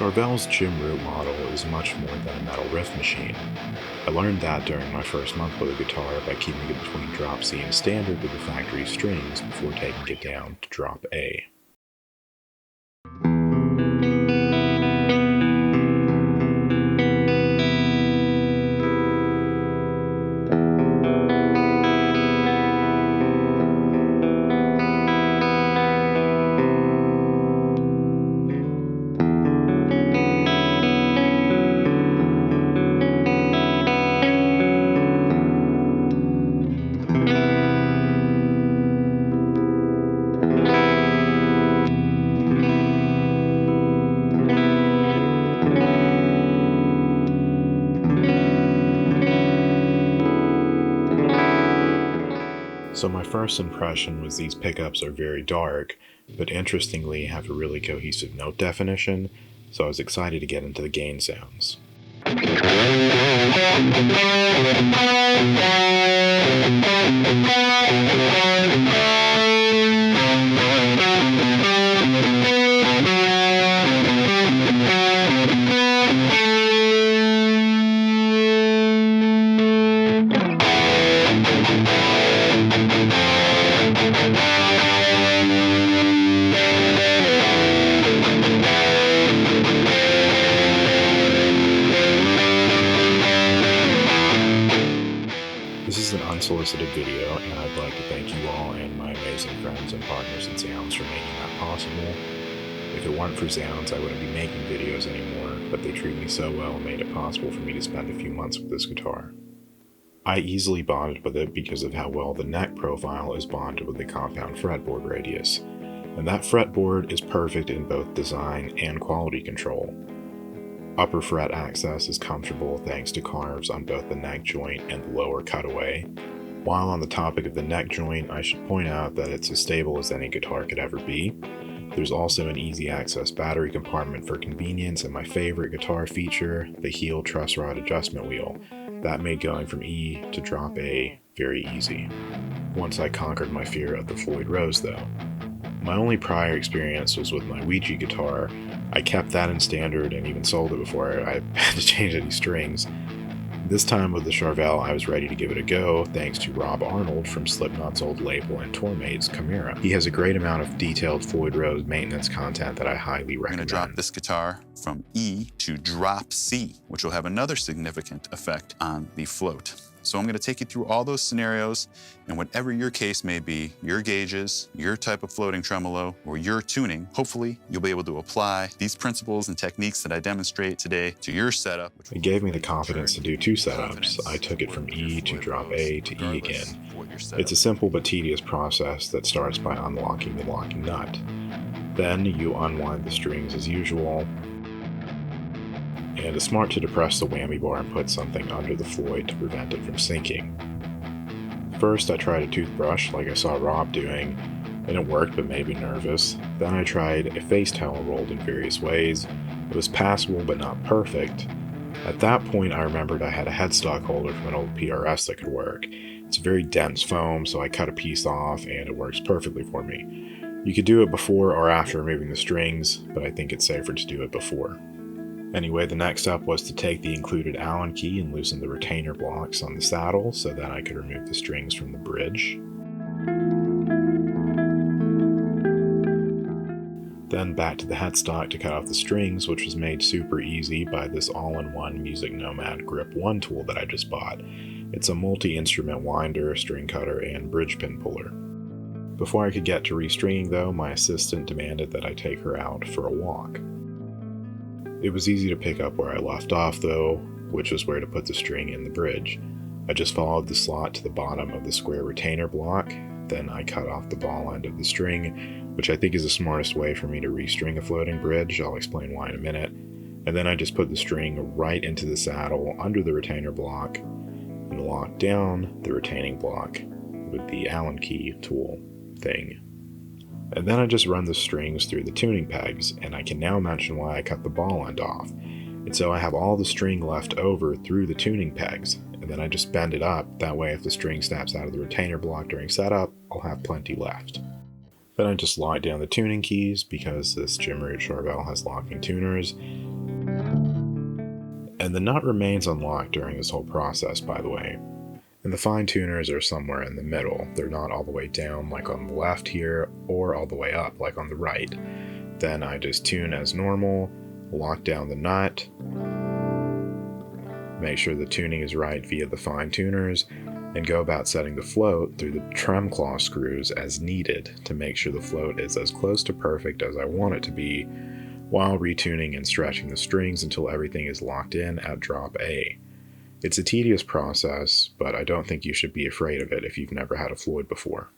Charvel's Jim Root model is much more than a metal riff machine. I learned that during my first month with a guitar by keeping it between drop C and standard with the factory strings before taking it down to drop A. So my first impression was these pickups are very dark, but interestingly have a really cohesive note definition, so I was excited to get into the gain sounds. This is an unsolicited video, and I'd like to thank you all and my amazing friends and partners at Zounds for making that possible. If it weren't for Zounds, I wouldn't be making videos anymore, but they treat me so well and made it possible for me to spend a few months with this guitar. I easily bonded with it because of how well the neck profile is bonded with the compound fretboard radius, and that fretboard is perfect in both design and quality control. Upper fret access is comfortable thanks to carves on both the neck joint and the lower cutaway. While on the topic of the neck joint, I should point out that it's as stable as any guitar could ever be. There's also an easy access battery compartment for convenience, and my favorite guitar feature, the heel truss rod adjustment wheel. That made going from E to drop A very easy. Once I conquered my fear of the Floyd Rose though. My only prior experience was with my Ouija guitar. I kept that in standard and even sold it before I had to change any strings. This time with the Charvel, I was ready to give it a go thanks to Rob Arnold from Slipknot's old label and tourmate's Chimera. He has a great amount of detailed Floyd Rose maintenance content that I highly recommend. I'm going to drop this guitar from E to drop C, which will have another significant effect on the float. So I'm going to take you through all those scenarios, and whatever your case may be, your gauges, your type of floating tremolo, or your tuning, hopefully you'll be able to apply these principles and techniques that I demonstrate today to your setup. It gave me the confidence to do two setups. I took it from E to drop A to E again. It's a simple but tedious process that starts by unlocking the locking nut. Then you unwind the strings as usual, and it's smart to depress the whammy bar and put something under the Floyd to prevent it from sinking. First I tried a toothbrush like I saw Rob doing, and it worked but made me nervous. Then I tried a face towel rolled in various ways. It was passable but not perfect. At that point I remembered I had a headstock holder from an old PRS that could work. It's a very dense foam, so I cut a piece off and it works perfectly for me. You could do it before or after removing the strings, but I think it's safer to do it before. Anyway, the next step was to take the included Allen key and loosen the retainer blocks on the saddle so that I could remove the strings from the bridge. Then back to the headstock to cut off the strings, which was made super easy by this all-in-one Music Nomad Grip 1 tool that I just bought. It's a multi-instrument winder, string cutter, and bridge pin puller. Before I could get to restringing though, my assistant demanded that I take her out for a walk. It was easy to pick up where I left off though, which was where to put the string in the bridge. I just followed the slot to the bottom of the square retainer block, then I cut off the ball end of the string, which I think is the smartest way for me to restring a floating bridge. I'll explain why in a minute. And then I just put the string right into the saddle under the retainer block and locked down the retaining block with the Allen key tool thing. And then I just run the strings through the tuning pegs, and I can now mention why I cut the ball end off. And so I have all the string left over through the tuning pegs, and then I just bend it up. That way if the string snaps out of the retainer block during setup, I'll have plenty left. Then I just lock down the tuning keys because this Jim Root Charvel has locking tuners, And the nut remains unlocked during this whole process, by the way. And the fine tuners are somewhere in the middle. They're not all the way down like on the left here, or all the way up like on the right. Then I just tune as normal, lock down the nut, make sure the tuning is right via the fine tuners, and go about setting the float through the trem claw screws as needed to make sure the float is as close to perfect as I want it to be, while retuning and stretching the strings until everything is locked in at drop A. It's a tedious process, but I don't think you should be afraid of it if you've never had a Floyd before.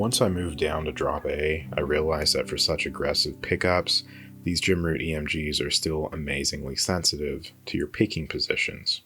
Once I moved down to drop A, I realized that for such aggressive pickups, these Gym Root EMGs are still amazingly sensitive to your picking positions.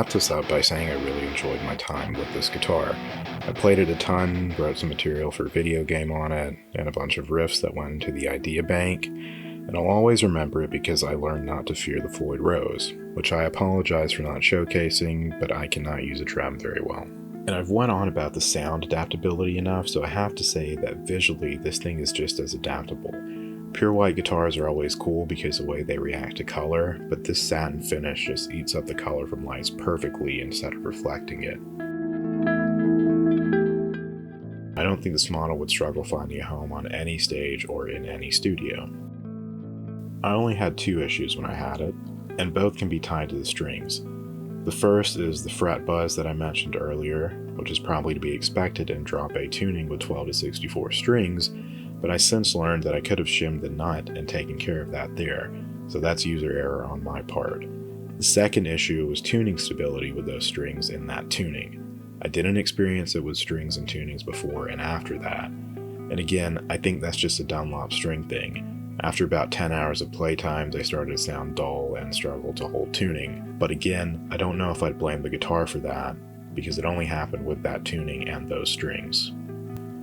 wrap this up by saying I really enjoyed my time with this guitar. I played it a ton, wrote some material for a video game on it, and a bunch of riffs that went into the idea bank, and I'll always remember it because I learned not to fear the Floyd Rose, which I apologize for not showcasing, but I cannot use a trem very well. And I've went on about the sound adaptability enough, so I have to say that visually this thing is just as adaptable. Pure white guitars are always cool because of the way they react to color, but this satin finish just eats up the color from lights perfectly instead of reflecting it. I don't think this model would struggle finding a home on any stage or in any studio. I only had 2 issues when I had it, and both can be tied to the strings. The first is the fret buzz that I mentioned earlier, which is probably to be expected in drop A tuning with 12 to 64 strings, but I since learned that I could have shimmed the nut and taken care of that there, so that's user error on my part. The second issue was tuning stability with those strings in that tuning. I didn't experience it with strings and tunings before and after that, and again, I think that's just a Dunlop string thing. After about 10 hours of playtime, they started to sound dull and struggled to hold tuning, but again, I don't know if I'd blame the guitar for that, because it only happened with that tuning and those strings.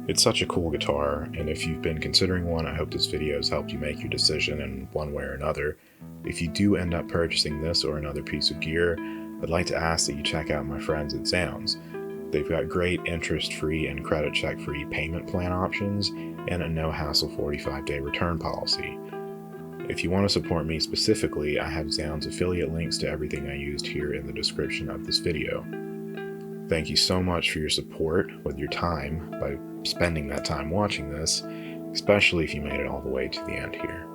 It's such a cool guitar, and if you've been considering one, I hope this video has helped you make your decision in one way or another. If you do end up purchasing this or another piece of gear, I'd like to ask that you check out my friends at Zounds. They've got great interest-free and credit check-free payment plan options, and a no-hassle 45-day return policy. If you want to support me specifically, I have Zounds affiliate links to everything I used here in the description of this video. Thank you so much for your support with your time by spending that time watching this, especially if you made it all the way to the end here.